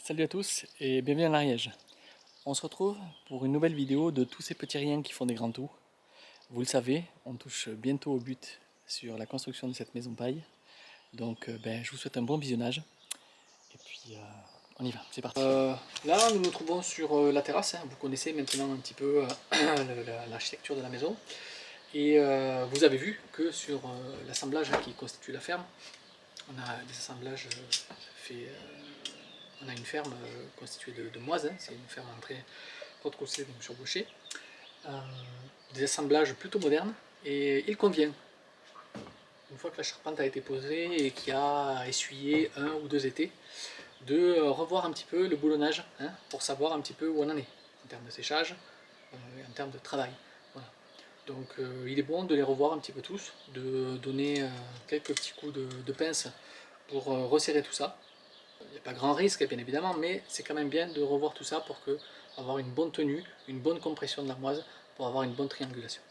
Salut à tous et bienvenue en Ariège. On se retrouve pour une nouvelle vidéo de tous ces petits riens qui font des grands tout. Vous le savez, on touche bientôt au but sur la construction de cette maison paille. Donc je vous souhaite un bon visionnage. Et puis on y va, c'est parti. Là nous nous trouvons sur la terrasse, hein. Vous connaissez maintenant un petit peu l'architecture de la maison. Et vous avez vu que sur l'assemblage qui constitue la ferme, on a des assemblages faits... On a une ferme constituée de moise, hein. C'est une ferme en très rez-de-chaussée, donc sur bûcher. Des assemblages plutôt modernes, et il convient, une fois que la charpente a été posée et qu'il y a essuyé 1 ou 2 étés, de revoir un petit peu le boulonnage, hein, pour savoir un petit peu où on en est, en termes de séchage, et en termes de travail. Voilà. Donc il est bon de les revoir un petit peu tous, de donner quelques petits coups de pince pour resserrer tout ça. Il n'y a pas grand risque bien évidemment, mais c'est quand même bien de revoir tout ça pour avoir une bonne tenue, une bonne compression de l'armoise, pour avoir une bonne triangulation.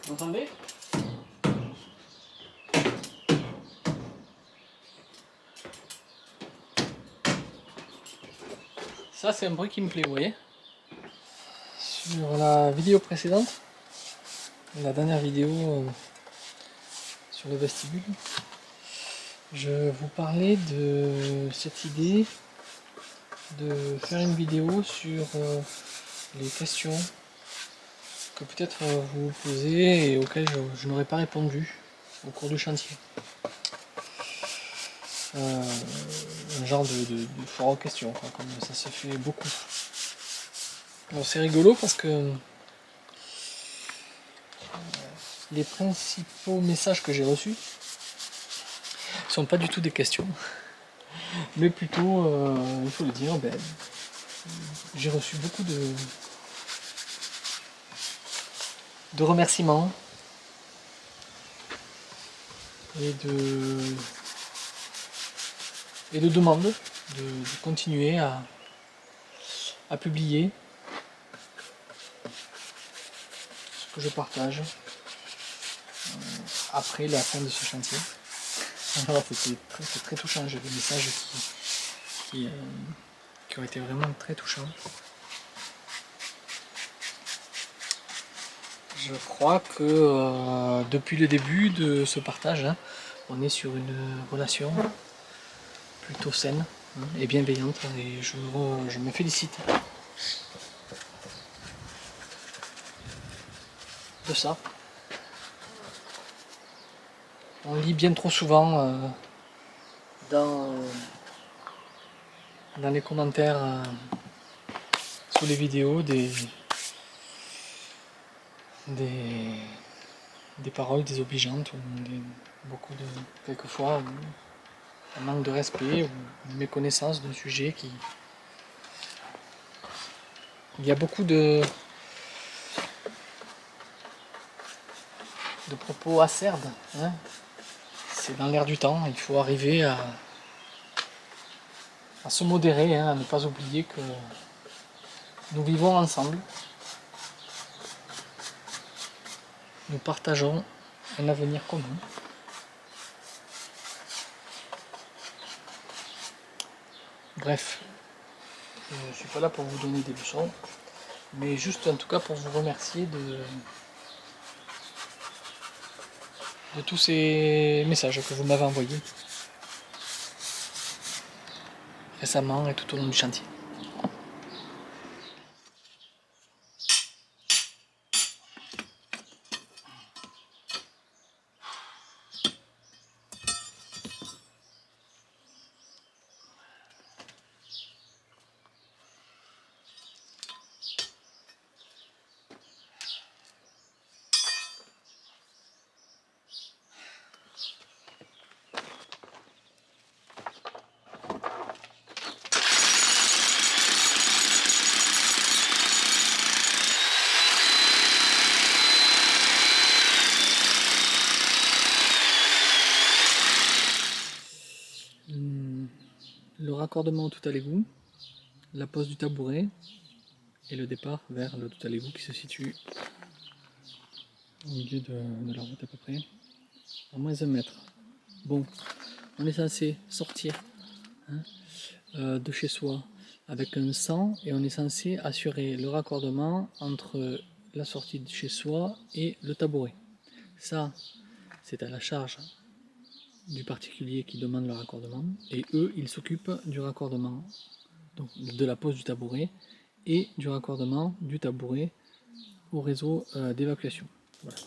Vous entendez? Ça c'est un bruit qui me plaît, vous voyez. Sur la vidéo précédente, la dernière vidéo sur le vestibule, je vous parlais de cette idée de faire une vidéo sur les questions que peut-être vous vous posez et auxquelles je n'aurais pas répondu au cours du chantier. Un genre de foire aux questions, quoi, comme ça se fait beaucoup. Alors c'est rigolo parce que les principaux messages que j'ai reçus ne sont pas du tout des questions, mais plutôt, il faut le dire, j'ai reçu beaucoup de remerciements et de demandes de continuer à publier ce que je partage après la fin de ce chantier. Alors c'était très touchant, j'ai des messages qui ont été vraiment très touchants. Je crois que depuis le début de ce partage, hein, on est sur une relation plutôt saine, hein, et bienveillante, et je me félicite de ça. On lit bien trop souvent dans les commentaires sous les vidéos des paroles désobligeantes, ou quelquefois un manque de respect ou une méconnaissance d'un sujet qui... Il y a beaucoup de propos acerbes, hein. C'est dans l'air du temps, il faut arriver à se modérer, hein, à ne pas oublier que nous vivons ensemble, nous partageons un avenir commun. Bref, je ne suis pas là pour vous donner des leçons, mais juste en tout cas pour vous remercier de tous ces messages que vous m'avez envoyés récemment et tout au long du chantier. raccordement au tout à l'égout, la pose du tabouret et le départ vers le tout à l'égout qui se situe au milieu de la route à peu près, à moins 1 mètre. Bon, on est censé sortir de chez soi avec un 100 et on est censé assurer le raccordement entre la sortie de chez soi et le tabouret. Ça, c'est à la charge du particulier qui demande le raccordement et eux, ils s'occupent du raccordement, donc de la pose du tabouret et du raccordement du tabouret au réseau d'évacuation. Voilà.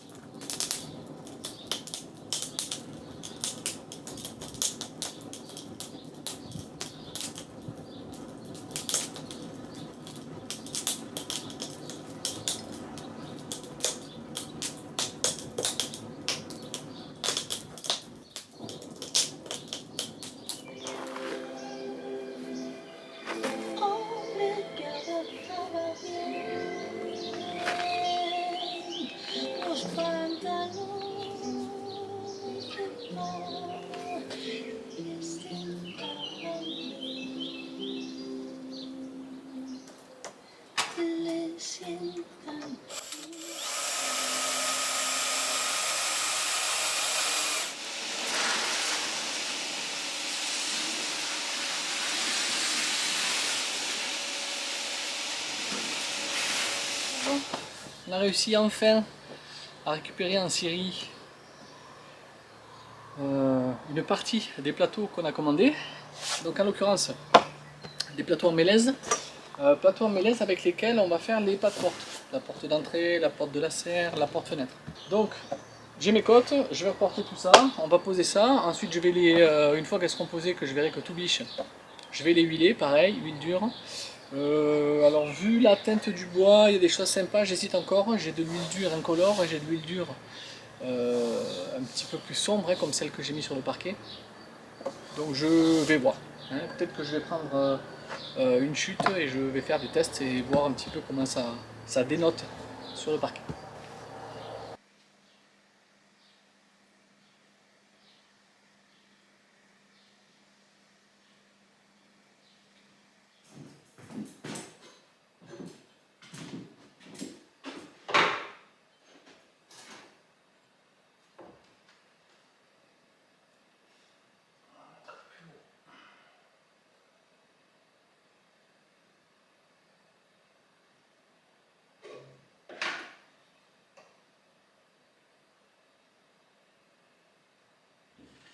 On a réussi enfin à récupérer en Syrie une partie des plateaux qu'on a commandés. Donc en l'occurrence des plateaux en mélèze. Plateaux en mélèze avec lesquels on va faire les pas de porte. La porte d'entrée, la porte de la serre, la porte-fenêtre. Donc j'ai mes côtes, je vais reporter tout ça, on va poser ça. Ensuite je vais une fois qu'elles seront posées, que je verrai que tout biche, je vais les huiler, pareil, huile dure. Alors vu la teinte du bois, il y a des choses sympas, j'hésite encore. J'ai de l'huile dure incolore et j'ai de l'huile dure un petit peu plus sombre, comme celle que j'ai mis sur le parquet. Donc je vais voir. Peut-être que je vais prendre une chute et je vais faire des tests et voir un petit peu comment ça dénote sur le parquet.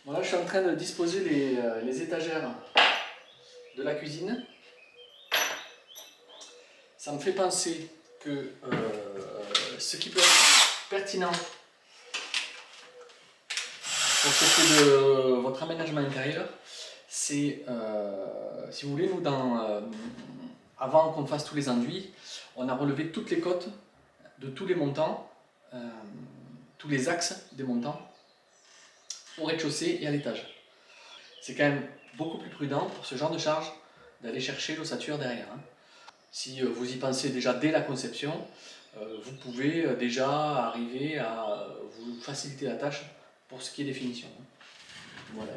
Voilà, je suis en train de disposer les étagères de la cuisine. Ça me fait penser que ce qui peut être pertinent pour ce qui est de votre aménagement intérieur, c'est, si vous voulez, nous, avant qu'on fasse tous les enduits, on a relevé toutes les côtes de tous les montants, tous les axes des montants, au rez-de-chaussée et à l'étage. C'est quand même beaucoup plus prudent pour ce genre de charge d'aller chercher l'ossature derrière. Si vous y pensez déjà dès la conception, vous pouvez déjà arriver à vous faciliter la tâche pour ce qui est des finitions. Voilà.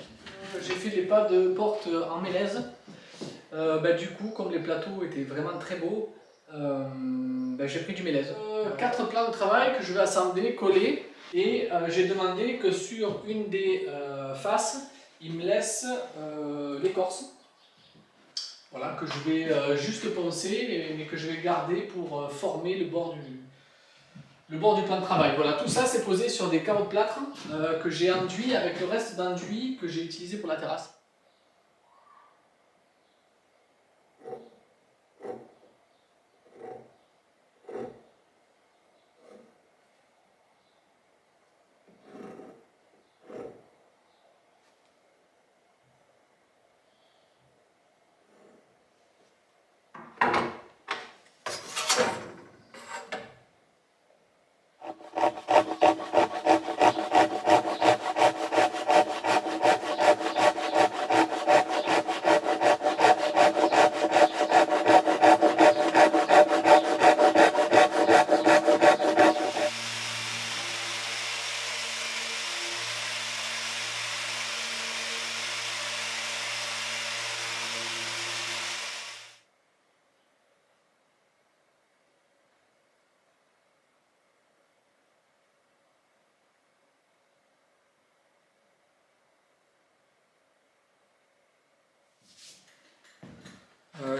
J'ai fait les pas de porte en mélèze. Du coup, comme les plateaux étaient vraiment très beaux, j'ai pris du mélèze. 4 plans de travail que je vais assembler, coller, et j'ai demandé que sur une des faces, il me laisse l'écorce. Voilà, que je vais juste poncer, mais que je vais garder pour former le bord du plan de travail. Voilà, tout ça c'est posé sur des carreaux de plâtre que j'ai enduits avec le reste d'enduit que j'ai utilisé pour la terrasse.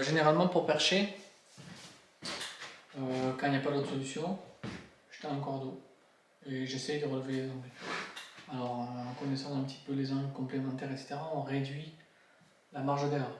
Généralement pour percher, quand il n'y a pas d'autre solution, je tends un cordeau et j'essaye de relever les angles. Alors en connaissant un petit peu les angles complémentaires, etc., on réduit la marge d'erreur.